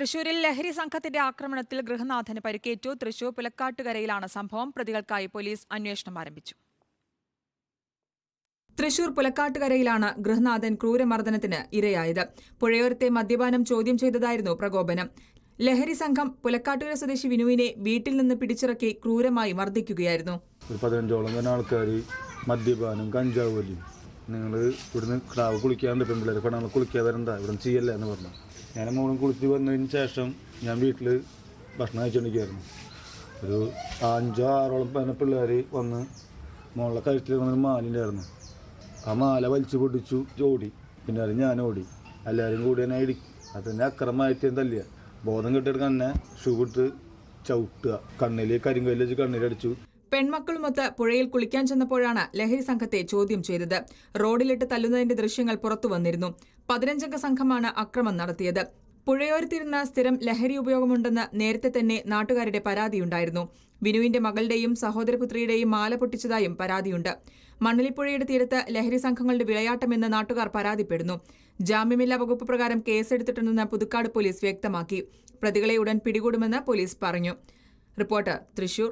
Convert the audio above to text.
തൃശൂരിൽ ലഹരി സംഘത്തിന്റെ ആക്രമണത്തിൽ ഗൃഹനാഥന് പരിക്കേറ്റു. തൃശൂർ പുലക്കാട്ടുകരയിലാണ് സംഭവം. പ്രതികൾക്കായി പോലീസ് അന്വേഷണം ആരംഭിച്ചു. തൃശൂർ പുലക്കാട്ടുകരയിലാണ് ഗൃഹനാഥൻ ക്രൂരമർദ്ദനത്തിന് ഇരയായത്. പുഴയോരത്തെ മദ്യപാനം ചോദ്യം ചെയ്തതായിരുന്നു പ്രകോപനം. ലഹരി സംഘം പുലക്കാട്ടുകര സ്വദേശി വിനുവിനെ വീട്ടിൽ നിന്ന് പിടിച്ചിറക്കി ക്രൂരമായി മർദ്ദിക്കുകയായിരുന്നു. 15ഓളം ആൾക്കാർ മദ്യപാനം, കഞ്ചാവ് വലി, നിങ്ങൾ ഇവിടുന്ന് ക്രാവ് കുളിക്കാണ്ട് പെൺപിള്ളേർ പെണ്ണുങ്ങൾ കുളിക്കാൻ വരണ്ട, ഇവിടെ ചെയ്യല്ല എന്ന് പറഞ്ഞു. ഞാൻ മോളും കുളിച്ച് വന്നതിന് ശേഷം ഞാൻ വീട്ടിൽ ഭക്ഷണം കഴിച്ചുകൊണ്ടിരിക്കുകയായിരുന്നു. ഒരു 5-6ഓളം പിള്ളേർ വന്ന് മോളുടെ കഴുത്തിൽ വന്നൊരു മാലിൻ്റെയായിരുന്നു. ആ മാല വലിച്ചു പൊട്ടിച്ചു ഓടി. പിന്നെ അത് ഞാൻ ഓടി. എല്ലാവരും കൂടി തന്നെ അതിനെ അക്രമമായിട്ട് തല്ലിയ. ബോധം കെട്ടിയെടുക്കാൻ തന്നെ ഷൂ ഇട്ട് ചവിട്ടുക, കണ്ണിൽ കരിങ്കല്ല് വെച്ച് കണ്ണിലടിച്ചു. പെൺമക്കളുമൊത്ത് പുഴയിൽ കുളിക്കാൻ ചെന്നപ്പോഴാണ് ലഹരി സംഘത്തെ ചോദ്യം ചെയ്തത്. റോഡിലിട്ട് തല്ലുന്നതിന്റെ ദൃശ്യങ്ങൾ പുറത്തു വന്നിരുന്നു. 15-അംഗ സംഘമാണ് അക്രമം നടത്തിയത്. പുഴയോരത്തിരുന്ന സ്ഥിരം ലഹരി ഉപയോഗമുണ്ടെന്ന് നേരത്തെ തന്നെ നാട്ടുകാരുടെ പരാതിയുണ്ടായിരുന്നു. വിനുവിന്റെ മകളുടെയും സഹോദരപുത്രിയുടെയും മാല പൊട്ടിച്ചതായും പരാതിയുണ്ട്. മണ്ണലിപ്പുഴയുടെ തീരത്ത് ലഹരി സംഘങ്ങളുടെ വിളയാട്ടമെന്ന് നാട്ടുകാർ പരാതിപ്പെടുന്നു. ജാമ്യമില്ലാ വകുപ്പ് പ്രകാരം കേസെടുത്തിട്ടുണ്ടെന്ന് പുതുക്കാട് പോലീസ് വ്യക്തമാക്കി. പ്രതികളെ ഉടൻ പിടികൂടുമെന്ന് പോലീസ് പറഞ്ഞു. റിപ്പോർട്ടർ, തൃശൂർ.